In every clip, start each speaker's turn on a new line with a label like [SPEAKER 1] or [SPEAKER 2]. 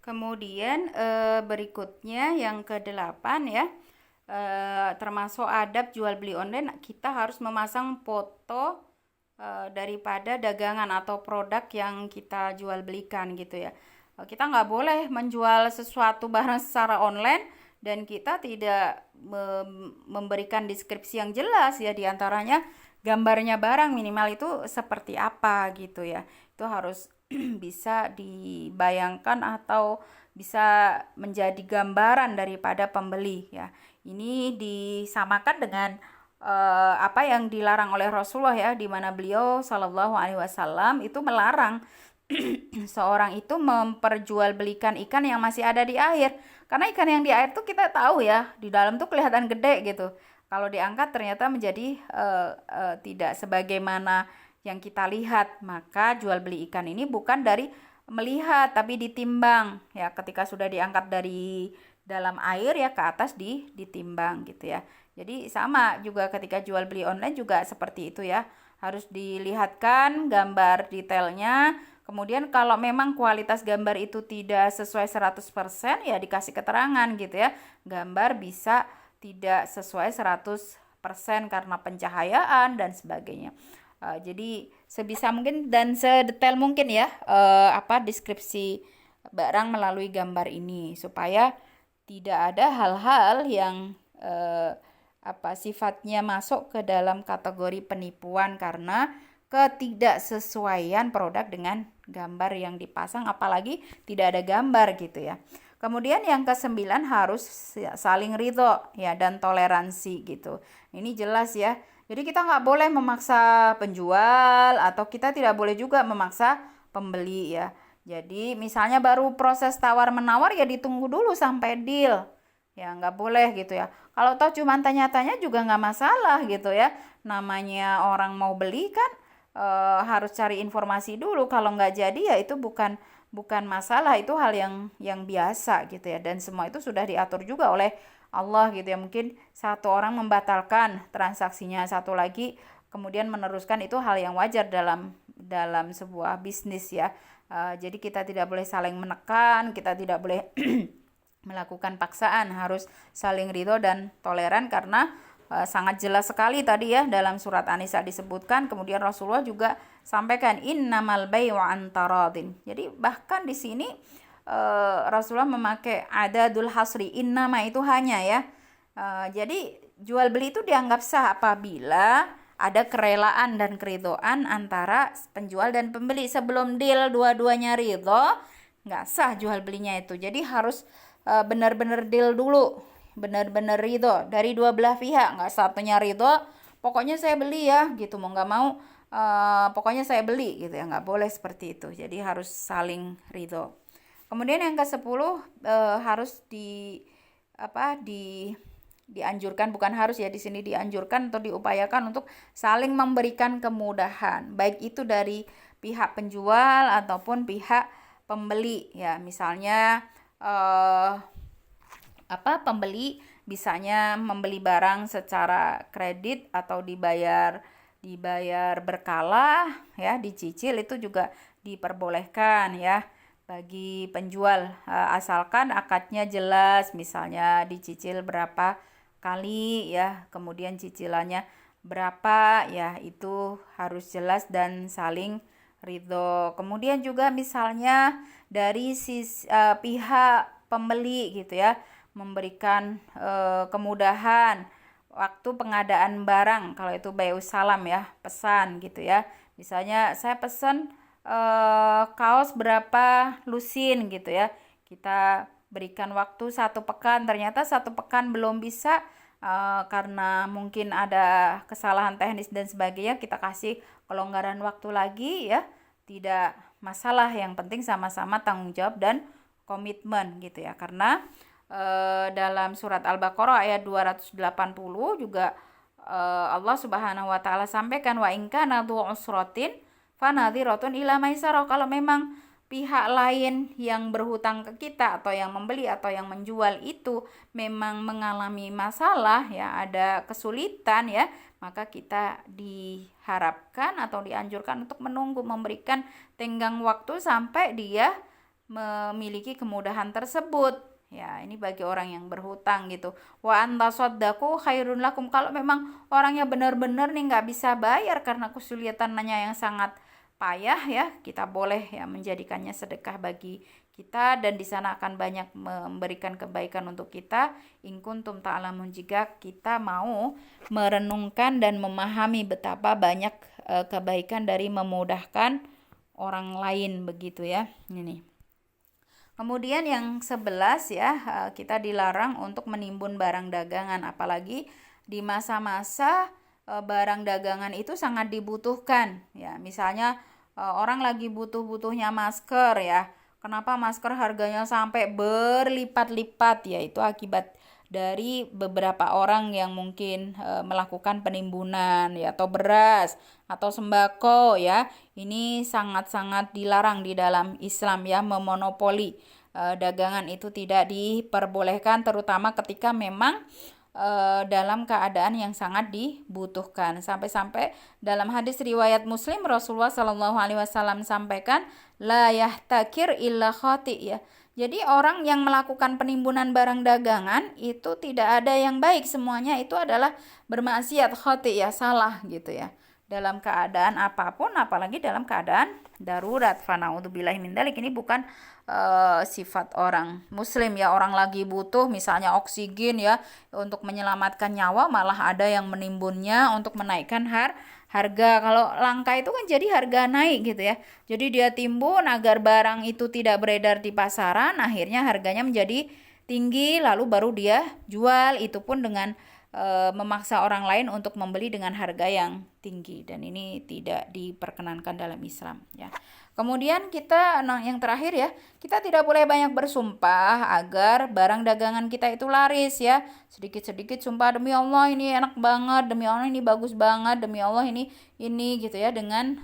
[SPEAKER 1] Kemudian berikutnya yang ke-8 ya, termasuk adab jual beli online, kita harus memasang foto daripada dagangan atau produk yang kita jual belikan gitu ya. Kita nggak boleh menjual sesuatu barang secara online dan kita tidak memberikan deskripsi yang jelas ya, diantaranya gambarnya barang minimal itu seperti apa gitu ya. Itu harus bisa dibayangkan atau bisa menjadi gambaran daripada pembeli ya. Ini disamakan dengan apa yang dilarang oleh Rasulullah ya, di mana beliau Shallallahu Alaihi Wasallam itu melarang seorang itu memperjualbelikan ikan yang masih ada di air, karena ikan yang di air tuh kita tahu ya, di dalam tuh kelihatan gede gitu. Kalau diangkat ternyata menjadi tidak sebagaimana yang kita lihat. Maka jual beli ikan ini bukan dari melihat tapi ditimbang ya, ketika sudah diangkat dari dalam air ya ke atas ditimbang gitu ya. Jadi sama juga ketika jual beli online juga seperti itu ya, harus dilihatkan gambar detailnya. Kemudian kalau memang kualitas gambar itu tidak sesuai 100% ya dikasih keterangan gitu ya. Gambar bisa tidak sesuai 100% karena pencahayaan dan sebagainya. Jadi sebisa mungkin dan sedetail mungkin ya deskripsi barang melalui gambar ini, supaya tidak ada hal-hal yang sifatnya masuk ke dalam kategori penipuan karena ketidaksesuaian produk dengan gambar yang dipasang, apalagi tidak ada gambar gitu ya. Kemudian yang ke-9 harus saling ridho ya dan toleransi gitu. Ini jelas ya. Jadi kita nggak boleh memaksa penjual atau kita tidak boleh juga memaksa pembeli ya. Jadi misalnya baru proses tawar-menawar ya ditunggu dulu sampai deal. Ya nggak boleh gitu ya. Kalau toh cuma tanya-tanya juga nggak masalah gitu ya. Namanya orang mau beli kan harus cari informasi dulu. Kalau nggak jadi ya itu bukan masalah, itu hal yang biasa gitu ya. Dan semua itu sudah diatur juga oleh Allah gitu ya. Mungkin satu orang membatalkan transaksinya, satu lagi kemudian meneruskan, itu hal yang wajar dalam sebuah bisnis ya. Jadi kita tidak boleh saling menekan, kita tidak boleh melakukan paksaan, harus saling ridho dan toleran karena sangat jelas sekali tadi ya dalam surat An-Nisa disebutkan. Kemudian Rasulullah juga sampaikan innamal bai'u an taradin. Jadi bahkan di sini Rasulullah memakai adadul hasri, innama itu hanya ya. Jadi jual beli itu dianggap sah apabila ada kerelaan dan keridhaan antara penjual dan pembeli. Sebelum deal dua-duanya ridho, nggak sah jual belinya itu. Jadi harus benar-benar deal dulu, benar-benar ridho dari dua belah pihak, nggak satunya ridho pokoknya saya beli ya gitu, mau nggak mau pokoknya saya beli gitu ya, nggak boleh seperti itu. Jadi harus saling ridho. Kemudian yang ke-10 harus dianjurkan, bukan harus ya, di sini dianjurkan atau diupayakan untuk saling memberikan kemudahan, baik itu dari pihak penjual ataupun pihak pembeli ya. Misalnya pembeli bisanya membeli barang secara kredit atau dibayar berkala ya, dicicil, itu juga diperbolehkan ya bagi penjual, asalkan akadnya jelas, misalnya dicicil berapa kali ya, kemudian cicilannya berapa ya, itu harus jelas dan saling ridho. Kemudian juga misalnya dari pihak pembeli gitu ya, memberikan kemudahan waktu pengadaan barang, kalau itu bai'us salam ya, pesan gitu ya. Misalnya saya pesan kaos berapa lusin gitu ya, kita berikan waktu 1 pekan, ternyata 1 pekan belum bisa karena mungkin ada kesalahan teknis dan sebagainya, kita kasih kelonggaran waktu lagi ya, tidak masalah, yang penting sama-sama tanggung jawab dan komitmen gitu ya. Karena dalam surat Al-Baqarah ayat 280 juga Allah Subhanahu wa taala sampaikan, wa in kana dzu usratin fanadhiratun ila maisarah. Kalau memang pihak lain yang berhutang ke kita atau yang membeli atau yang menjual itu memang mengalami masalah ya, ada kesulitan ya, maka kita diharapkan atau dianjurkan untuk menunggu, memberikan tenggang waktu sampai dia memiliki kemudahan tersebut. Ya, ini bagi orang yang berhutang gitu. Wa anta saddaku khairun lakum. Kalau memang orangnya benar-benar nih nggak bisa bayar karena kesulitannya yang sangat payah ya, kita boleh ya menjadikannya sedekah bagi kita, dan di sana akan banyak memberikan kebaikan untuk kita. In kuntum ta'lamun, jika kita mau merenungkan dan memahami betapa banyak kebaikan dari memudahkan orang lain begitu ya. Ini. Kemudian yang 11 ya, kita dilarang untuk menimbun barang dagangan, apalagi di masa-masa barang dagangan itu sangat dibutuhkan ya. Misalnya orang lagi butuh-butuhnya masker ya. Kenapa masker harganya sampai berlipat-lipat? Ya, itu akibat dari beberapa orang yang mungkin melakukan penimbunan ya, atau beras atau sembako ya. Ini sangat-sangat dilarang di dalam Islam ya, memonopoli dagangan itu tidak diperbolehkan, terutama ketika memang dalam keadaan yang sangat dibutuhkan. Sampai-sampai dalam hadis riwayat Muslim, Rasulullah Shallallahu Alaihi Wasallam sampaikan, la yahtakir illa khati ya. Jadi orang yang melakukan penimbunan barang dagangan itu tidak ada yang baik, semuanya itu adalah bermaksiat, khati ya, salah gitu ya. Dalam keadaan apapun, apalagi dalam keadaan darurat. Fana'udzubillahi min dzalik. Ini bukan sifat orang muslim ya. Orang lagi butuh misalnya oksigen ya, untuk menyelamatkan nyawa, malah ada yang menimbunnya untuk menaikkan harga. Kalau langka itu kan jadi harga naik gitu ya. Jadi dia timbun agar barang itu tidak beredar di pasaran, akhirnya harganya menjadi tinggi, lalu baru dia jual, itu pun dengan memaksa orang lain untuk membeli dengan harga yang tinggi, dan ini tidak diperkenankan dalam Islam ya. Kemudian kita yang terakhir ya, kita tidak boleh banyak bersumpah agar barang dagangan kita itu laris ya. Sedikit-sedikit sumpah, demi Allah ini enak banget, demi Allah ini bagus banget, demi Allah ini gitu ya, dengan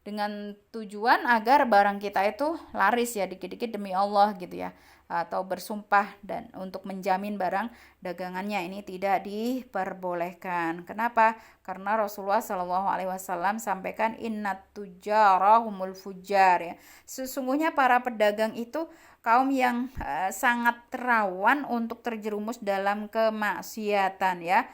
[SPEAKER 1] dengan tujuan agar barang kita itu laris ya, dikit-dikit demi Allah gitu ya, atau bersumpah dan untuk menjamin barang dagangannya, ini tidak diperbolehkan. Kenapa? Karena Rasulullah Shallallahu Alaihi Wasallam sampaikan, innat tujara humul fujar ya. Sesungguhnya para pedagang itu kaum yang sangat rawan untuk terjerumus dalam kemaksiatan ya.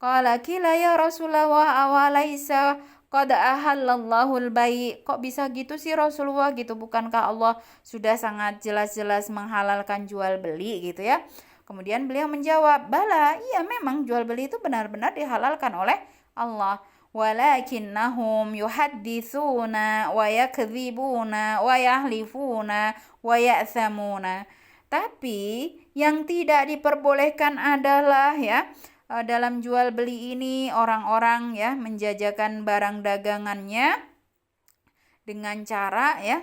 [SPEAKER 1] Qala kila ya Rasulullah awalaisa qad ahallallahu al-bai'. Kok bisa gitu sih Rasulullah gitu? Bukankah Allah sudah sangat jelas-jelas menghalalkan jual beli gitu ya? Kemudian beliau menjawab, bala, iya memang jual beli itu benar-benar dihalalkan oleh Allah. Walakinnahum yuhadditsuna wa yakdzibuna wa yahlifuna wa ya'thamuna. Tapi yang tidak diperbolehkan adalah ya, dalam jual beli ini orang-orang ya menjajakan barang dagangannya dengan cara ya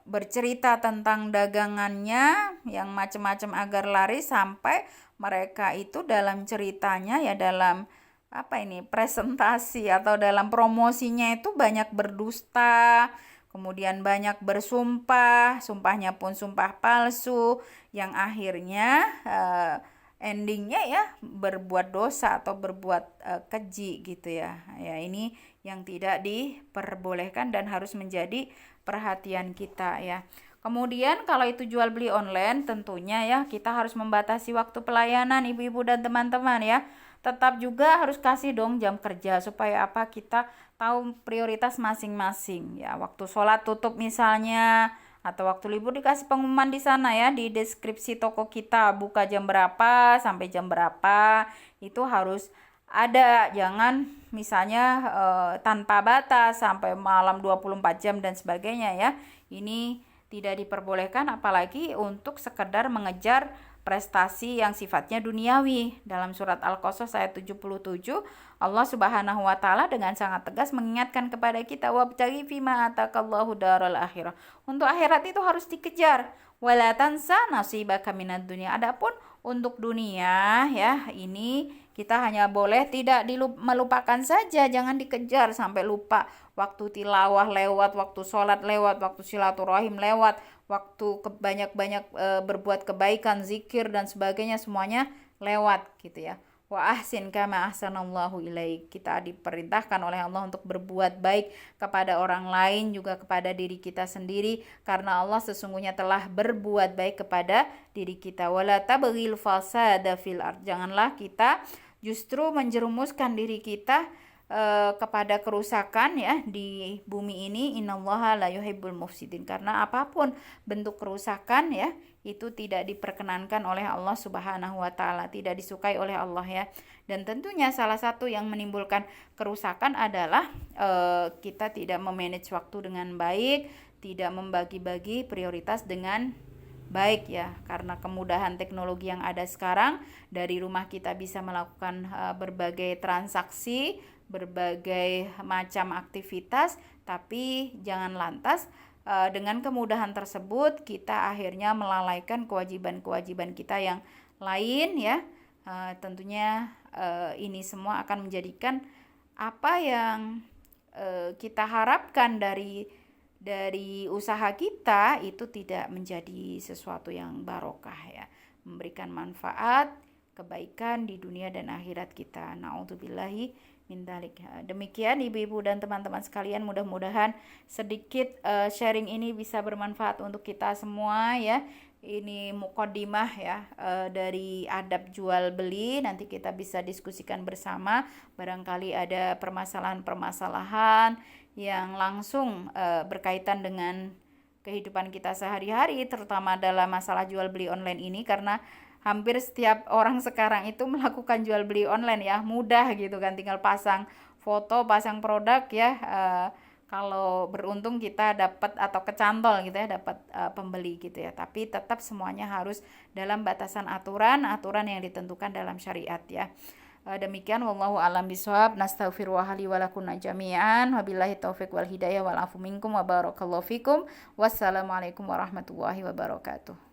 [SPEAKER 1] bercerita tentang dagangannya yang macam-macam agar laris, sampai mereka itu dalam ceritanya ya, dalam presentasi atau dalam promosinya itu banyak berdusta, kemudian banyak bersumpah, sumpahnya pun sumpah palsu, yang akhirnya endingnya ya berbuat dosa atau berbuat keji gitu ya. Ya, ini yang tidak diperbolehkan dan harus menjadi perhatian kita ya. Kemudian kalau itu jual beli online, tentunya ya kita harus membatasi waktu pelayanan ibu-ibu dan teman-teman ya. Tetap juga harus kasih dong jam kerja, supaya kita tahu prioritas masing-masing ya. Waktu sholat tutup misalnya, atau waktu libur dikasih pengumuman di sana ya, di deskripsi toko kita buka jam berapa sampai jam berapa, itu harus ada. Jangan misalnya tanpa batas sampai malam 24 jam dan sebagainya ya. Ini tidak diperbolehkan, apalagi untuk sekedar mengejar prestasi yang sifatnya duniawi. Dalam surat Al-Qasas ayat 77, Allah Subhanahu wa taala dengan sangat tegas mengingatkan kepada kita, wabtaghi fima atakallahu daral akhirah. Untuk akhirat itu harus dikejar. Wala tansa nasibaka minad dunya. Adapun untuk dunia ya, ini kita hanya boleh tidak melupakan saja, jangan dikejar sampai lupa. Waktu tilawah lewat, waktu sholat lewat, waktu silaturahim lewat, waktu banyak-banyak berbuat kebaikan, zikir dan sebagainya, semuanya lewat gitu ya. wa ahsin kama ahsanallahu ilaik. Kita diperintahkan oleh Allah untuk berbuat baik kepada orang lain, juga kepada diri kita sendiri, karena Allah sesungguhnya telah berbuat baik kepada diri kita. Wala tabghil fasada fil ard. Janganlah kita justru menjerumuskan diri kita kepada kerusakan ya di bumi ini. Innallaha la yuhibbul mufsidin. Karena apapun bentuk kerusakan ya itu tidak diperkenankan oleh Allah Subhanahu wa taala, tidak disukai oleh Allah ya. Dan tentunya salah satu yang menimbulkan kerusakan adalah kita tidak memanage waktu dengan baik, tidak membagi-bagi prioritas dengan baik ya. Karena kemudahan teknologi yang ada sekarang, dari rumah kita bisa melakukan berbagai transaksi, berbagai macam aktivitas, tapi jangan lantas dengan kemudahan tersebut kita akhirnya melalaikan kewajiban-kewajiban kita yang lain ya. Tentunya ini semua akan menjadikan apa yang kita harapkan dari usaha kita itu tidak menjadi sesuatu yang barokah ya, memberikan manfaat, kebaikan di dunia dan akhirat kita. Na'udzubillahi min dzalik. Demikian ibu-ibu dan teman-teman sekalian, mudah-mudahan sedikit sharing ini bisa bermanfaat untuk kita semua ya. Ini muqaddimah ya dari adab jual beli. Nanti kita bisa diskusikan bersama, barangkali ada permasalahan-permasalahan yang langsung berkaitan dengan kehidupan kita sehari-hari, terutama dalam masalah jual beli online ini, karena hampir setiap orang sekarang itu melakukan jual beli online ya, mudah gitu kan, tinggal pasang foto, pasang produk ya. Kalau beruntung kita dapat atau kecantol gitu ya, dapat pembeli gitu ya. Tapi tetap semuanya harus dalam batasan aturan yang ditentukan dalam syariat ya. Demikian wallahu alam bisawab. Nastaghfirullahi wa lakum jami'an. Wabillahi taufik wal hidayah wal afu minkum wa barakallahu fikum. Wassalamualaikum warahmatullahi wabarakatuh.